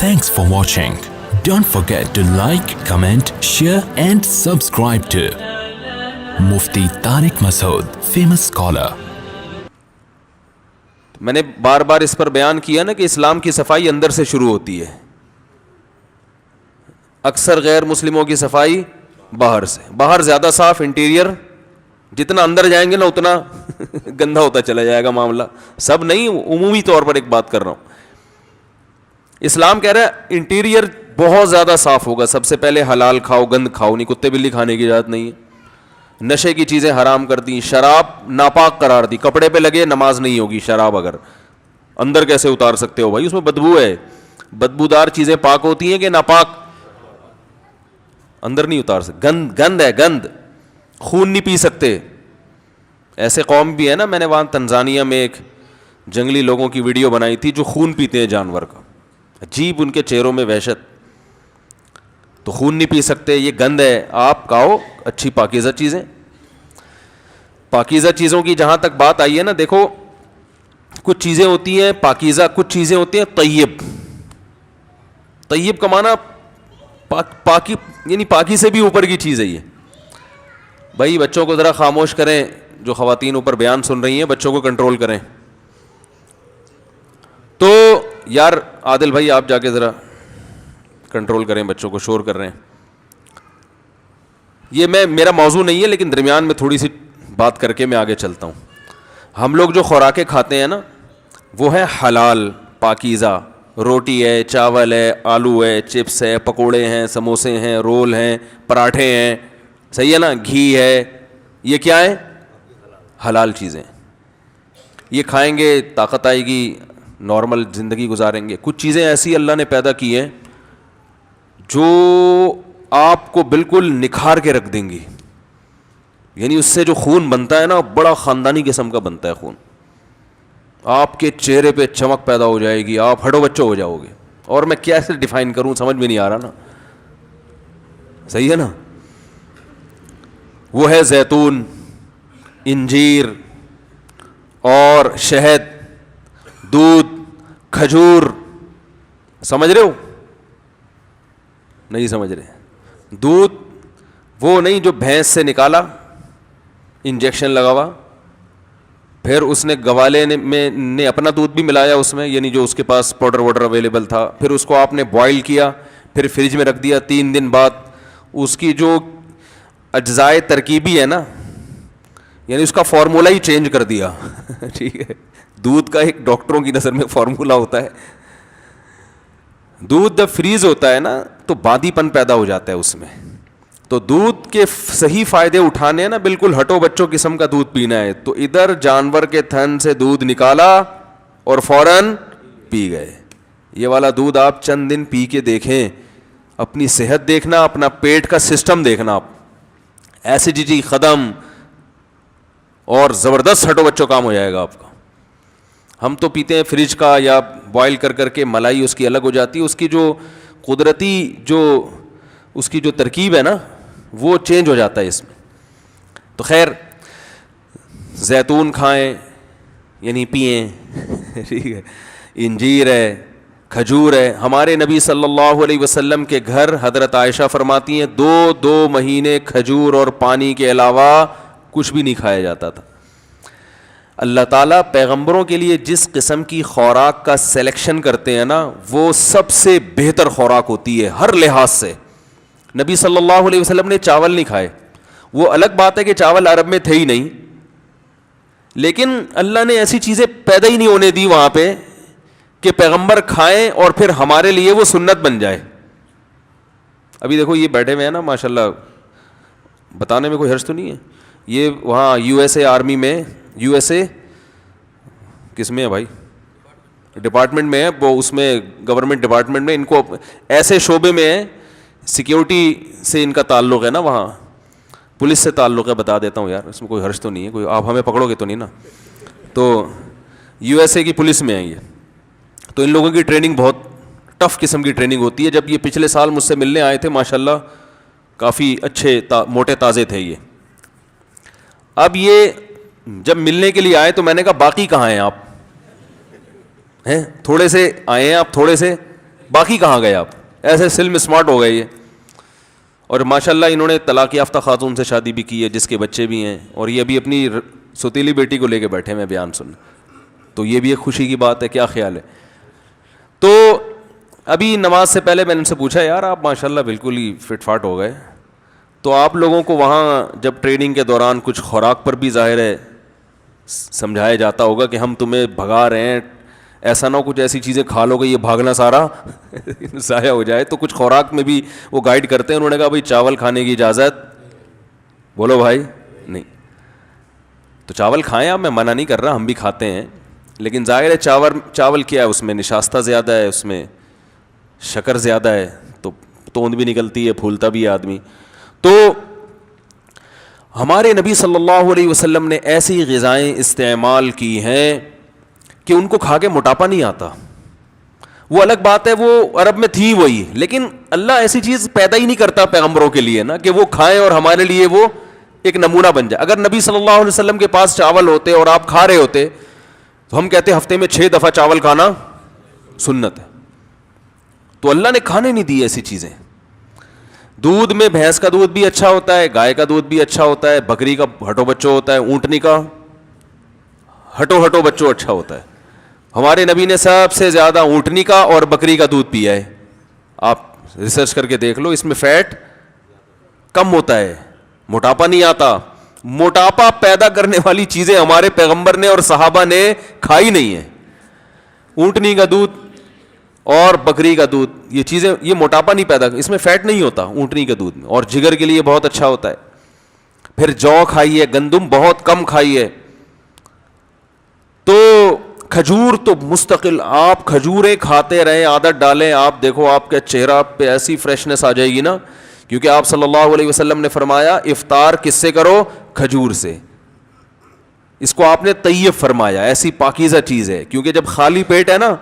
Thanks for watching. Don't forget to like, comment, share and subscribe to Mufti Tariq Masood, famous scholar. میں نے بار بار اس پر بیان کیا نا کہ اسلام کی صفائی اندر سے شروع ہوتی ہے. اکثر غیر مسلموں کی صفائی باہر سے. باہر زیادہ صاف, انٹیریئر جتنا اندر جائیں گے نا اتنا گندا ہوتا چلا جائے گا معاملہ. سب نہیں, عمومی طور پر ایک بات کر رہا ہوں. اسلام کہہ رہا ہے انٹیریئر بہت زیادہ صاف ہوگا. سب سے پہلے حلال کھاؤ, گند کھاؤ نہیں, کتے بلی کھانے کی اجازت نہیں ہے. نشے کی چیزیں حرام کر دی, شراب ناپاک قرار دی. کپڑے پہ لگے نماز نہیں ہوگی شراب, اگر اندر کیسے اتار سکتے ہو بھائی, اس میں بدبو ہے. بدبودار چیزیں پاک ہوتی ہیں کہ ناپاک؟ اندر نہیں اتار سکتے. گند ہے, گند. خون نہیں پی سکتے. ایسے قوم بھی ہے نا, میں نے وہاں تنزانیہ میں ایک جنگلی لوگوں کی ویڈیو بنائی تھی جو خون پیتے ہیں جانور کا. عجیب ان کے چہروں میں وحشت. تو خون نہیں پی سکتے, یہ گند ہے. آپ کھاؤ اچھی پاکیزہ چیزیں. پاکیزہ چیزوں کی جہاں تک بات آئی ہے نا, دیکھو کچھ چیزیں ہوتی ہیں پاکیزہ, کچھ چیزیں ہوتی ہیں طیب. طیب کا معنی پاکی, یعنی پاکی سے بھی اوپر کی چیز ہے یہ. بھائی بچوں کو ذرا خاموش کریں, جو خواتین اوپر بیان سن رہی ہیں بچوں کو کنٹرول کریں. تو یار عادل بھائی آپ جا کے ذرا کنٹرول کریں, بچوں کو شور کر رہے ہیں. یہ میرا موضوع نہیں ہے, لیکن درمیان میں تھوڑی سی بات کر کے میں آگے چلتا ہوں. ہم لوگ جو خوراکیں کھاتے ہیں نا وہ ہے حلال پاکیزہ. روٹی ہے, چاول ہے, آلو ہے, چپس ہے, پکوڑے ہیں, سموسے ہیں, رول ہیں, پراٹھے ہیں, صحیح ہے نا, گھی ہے. یہ کیا ہے؟ حلال چیزیں. یہ کھائیں گے طاقت آئے گی, نارمل زندگی گزاریں گے. کچھ چیزیں ایسی اللہ نے پیدا کی ہیں جو آپ کو بالکل نکھار کے رکھ دیں گی. یعنی اس سے جو خون بنتا ہے نا, بڑا خاندانی قسم کا بنتا ہے خون. آپ کے چہرے پہ چمک پیدا ہو جائے گی, آپ ہڈو بچوں ہو جاؤ گے. اور میں کیسے ڈیفائن کروں سمجھ میں نہیں آ رہا نا, صحیح ہے نا. وہ ہے زیتون, انجیر اور شہد, دودھ, کھجور. سمجھ رہے ہو؟ نہیں سمجھ رہے. دودھ وہ نہیں جو بھینس سے نکالا, انجیکشن لگا ہوا, پھر اس نے گوالے نے اپنا دودھ بھی ملایا اس میں, یعنی جو اس کے پاس پاؤڈر واڈر اویلیبل تھا. پھر اس کو آپ نے بوائل کیا, پھر فریج میں رکھ دیا. 3 دن بعد اس کی جو اجزائے ترکیبی ہے نا, یعنی اس کا فارمولا ہی چینج کر دیا. ٹھیک ہے, دودھ کا ایک ڈاکٹروں کی نظر میں فارمولا ہوتا ہے. دودھ جب فریز ہوتا ہے نا تو باندی پن پیدا ہو جاتا ہے اس میں. تو دودھ کے صحیح فائدے اٹھانے ہیں نا, بالکل ہٹو بچوں قسم کا دودھ پینا ہے. تو ادھر جانور کے تھن سے دودھ نکالا اور فوراً پی گئے. یہ والا دودھ آپ چند دن پی کے دیکھیں, اپنی صحت دیکھنا, اپنا پیٹ کا سسٹم دیکھنا, آپ ایسیڈیٹی ختم اور زبردست ہٹو بچوں کام ہو جائے گا آپ کا. ہم تو پیتے ہیں فریج کا یا بوائل کر کر کے, ملائی اس کی الگ ہو جاتی ہے. اس کی جو قدرتی جو اس کی جو ترکیب ہے نا وہ چینج ہو جاتا ہے اس میں. تو خیر, زیتون کھائیں یعنی پئیں. ٹھیک ہے, انجیر ہے, کھجور ہے. ہمارے نبی صلی اللہ علیہ وسلم کے گھر حضرت عائشہ فرماتی ہیں 2 مہینے کھجور اور پانی کے علاوہ کچھ بھی نہیں کھایا جاتا تھا. اللہ تعالیٰ پیغمبروں کے لیے جس قسم کی خوراک کا سلیکشن کرتے ہیں نا, وہ سب سے بہتر خوراک ہوتی ہے ہر لحاظ سے. نبی صلی اللہ علیہ وسلم نے چاول نہیں کھائے. وہ الگ بات ہے کہ چاول عرب میں تھے ہی نہیں, لیکن اللہ نے ایسی چیزیں پیدا ہی نہیں ہونے دی وہاں پہ کہ پیغمبر کھائیں اور پھر ہمارے لیے وہ سنت بن جائے. ابھی دیکھو یہ بیٹھے ہوئے ہیں نا ماشاءاللہ, بتانے میں کوئی حرج تو نہیں ہے. یہ وہاں یو ایس اے آرمی میں, یو ایس اے کس میں ہے بھائی, ڈپارٹمنٹ میں ہے وہ, اس میں گورنمنٹ ڈپارٹمنٹ میں ان کو ایسے شعبے میں ہے, سیکیورٹی سے ان کا تعلق ہے نا, وہاں پولیس سے تعلق ہے. بتا دیتا ہوں یار, اس میں کوئی حرج تو نہیں ہے, کوئی آپ ہمیں پکڑو گے تو نہیں نا. تو یو ایس اے کی پولیس میں ہے یہ. تو ان لوگوں کی ٹریننگ بہت ٹف قسم کی ٹریننگ ہوتی ہے. جب یہ پچھلے سال مجھ سے ملنے آئے تھے ماشاءاللہ کافی اچھے موٹے تازے تھے یہ. اب یہ جب ملنے کے لیے آئے تو میں نے کہا باقی کہاں ہیں آپ؟ ہیں تھوڑے سے آئے ہیں آپ, تھوڑے سے باقی کہاں گئے آپ؟ ایسے سل میں اسمارٹ ہو گئے یہ. اور ماشاء اللہ انہوں نے طلاق یافتہ خاتون سے شادی بھی کی ہے جس کے بچے بھی ہیں, اور یہ ابھی اپنی ستیلی بیٹی کو لے کے بیٹھے ہیں بیان سننے, تو یہ بھی ایک خوشی کی بات ہے. کیا خیال ہے؟ تو ابھی نماز سے پہلے میں نے ان سے پوچھا یار آپ ماشاء اللہ بالکل ہی فٹ فاٹ ہو گئے, تو آپ لوگوں کو وہاں جب ٹریننگ کے دوران کچھ خوراک پر بھی ظاہر ہے سمجھایا جاتا ہوگا کہ ہم تمہیں بھگا رہے ہیں, ایسا نہ ہو کچھ ایسی چیزیں کھا لو گے یہ بھاگنا سارا ضائع ہو جائے, تو کچھ خوراک میں بھی وہ گائیڈ کرتے ہیں. انہوں نے کہا بھائی چاول کھانے کی اجازت, بولو بھائی نہیں, تو چاول کھائیں آپ, میں منع نہیں کر رہا, ہم بھی کھاتے ہیں, لیکن ظاہر ہے چاول کیا ہے, اس میں نشاستہ زیادہ ہے, اس میں شکر زیادہ ہے, تو توند بھی نکلتی ہے, پھولتا بھی ہے آدمی. تو ہمارے نبی صلی اللہ علیہ وسلم نے ایسی غذائیں استعمال کی ہیں کہ ان کو کھا کے موٹاپا نہیں آتا. وہ الگ بات ہے وہ عرب میں تھی وہی, لیکن اللہ ایسی چیز پیدا ہی نہیں کرتا پیغمبروں کے لیے نا کہ وہ کھائیں اور ہمارے لیے وہ ایک نمونہ بن جائے. اگر نبی صلی اللہ علیہ وسلم کے پاس چاول ہوتے اور آپ کھا رہے ہوتے تو ہم کہتے ہفتے میں 6 دفعہ چاول کھانا سنت ہے. تو اللہ نے کھانے نہیں دی ایسی چیزیں. دودھ میں بھینس کا دودھ بھی اچھا ہوتا ہے, گائے کا دودھ بھی اچھا ہوتا ہے, بکری کا ہٹو بچو ہوتا ہے, اونٹنی کا ہٹو بچو اچھا ہوتا ہے. ہمارے نبی نے سب سے زیادہ اونٹنی کا اور بکری کا دودھ پیا ہے. آپ ریسرچ کر کے دیکھ لو, اس میں فیٹ کم ہوتا ہے, موٹاپا نہیں آتا. موٹاپا پیدا کرنے والی چیزیں ہمارے پیغمبر نے اور صحابہ نے کھائی نہیں ہیں. اونٹنی کا دودھ اور بکری کا دودھ, یہ چیزیں یہ موٹاپا نہیں پیدا, اس میں فیٹ نہیں ہوتا اونٹنی کے دودھ میں, اور جگر کے لیے بہت اچھا ہوتا ہے. پھر جو کھائیے, گندم بہت کم کھائیے. تو کھجور تو مستقل آپ کھجوریں کھاتے رہیں, عادت ڈالیں, آپ دیکھو آپ کے چہرہ پہ ایسی فریشنس آ جائے گی نا, کیونکہ آپ صلی اللہ علیہ وسلم نے فرمایا افطار کس سے کرو؟ کھجور سے. اس کو آپ نے طیب فرمایا, ایسی پاکیزہ چیز ہے, کیونکہ جب خالی پیٹ ہے نا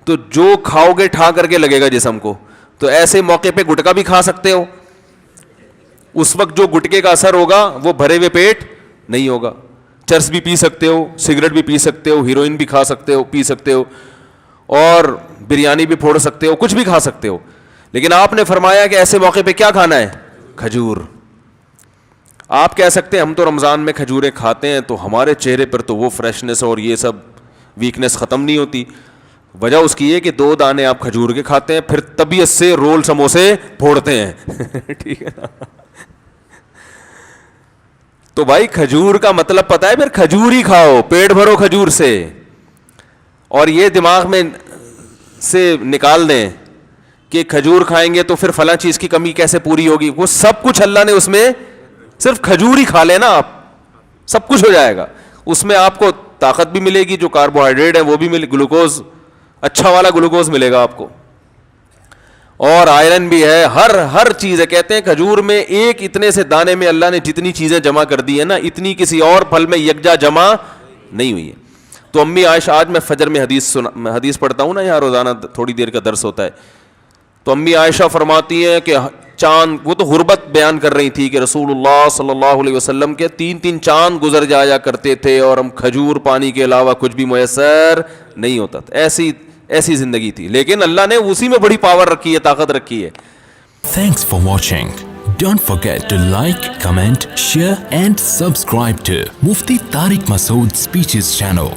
تو جو کھاؤ گے ٹھا کر کے لگے گا جسم کو. تو ایسے موقع پہ گٹکا بھی کھا سکتے ہو, اس وقت جو گٹکے کا اثر ہوگا وہ بھرے ہوئے پیٹ نہیں ہوگا. چرس بھی پی سکتے ہو, سگریٹ بھی پی سکتے ہو, ہیروئن بھی کھا سکتے ہو, پی سکتے ہو, اور بریانی بھی پھوڑ سکتے ہو, کچھ بھی کھا سکتے ہو. لیکن آپ نے فرمایا کہ ایسے موقع پہ کیا کھانا ہے؟ کھجور. آپ کہہ سکتے ہیں ہم تو رمضان میں کھجوریں کھاتے ہیں تو ہمارے چہرے پر تو وہ فریشنس اور یہ سب ویکنس ختم نہیں ہوتی. وجہ اس کی ہے کہ 2 دانے آپ کھجور کے کھاتے ہیں, پھر طبیعت سے رول سموسے پھوڑتے ہیں ٹھیک ہے نا. تو بھائی کھجور کا مطلب پتہ ہے, پھر کھجور ہی کھاؤ, پیٹ بھرو کھجور سے, اور یہ دماغ میں سے نکال دیں کہ کھجور کھائیں گے تو پھر فلاں چیز کی کمی کیسے پوری ہوگی. وہ سب کچھ اللہ نے اس میں, صرف کھجور ہی کھا لینا آپ, سب کچھ ہو جائے گا. اس میں آپ کو طاقت بھی ملے گی, جو کاربوہائیڈریٹ ہے وہ بھی ملے, گلوکوز اچھا والا گلوکوز ملے گا آپ کو, اور آئرن بھی ہے, ہر چیز ہے. کہتے ہیں کھجور میں ایک اتنے سے دانے میں اللہ نے جتنی چیزیں جمع کر دی ہے نا, اتنی کسی اور پھل میں یکجا جمع نہیں ہوئی ہے. تو امی عائشہ, آج میں فجر میں حدیث پڑھتا ہوں نا یہاں روزانہ, تھوڑی دیر کا درس ہوتا ہے, تو امی عائشہ فرماتی ہیں کہ چاند, وہ تو غربت بیان کر رہی تھی کہ رسول اللہ صلی اللہ علیہ وسلم کے 3 چاند گزر جایا کرتے تھے اور ہم کھجور پانی کے علاوہ کچھ بھی میسر نہیں ہوتا تھا. ایسی زندگی تھی, لیکن اللہ نے اسی میں بڑی پاور رکھی ہے, طاقت رکھی ہے. Thanks for watching. Don't forget to like, comment, share and subscribe to Mufti Tariq Masood Speeches channel.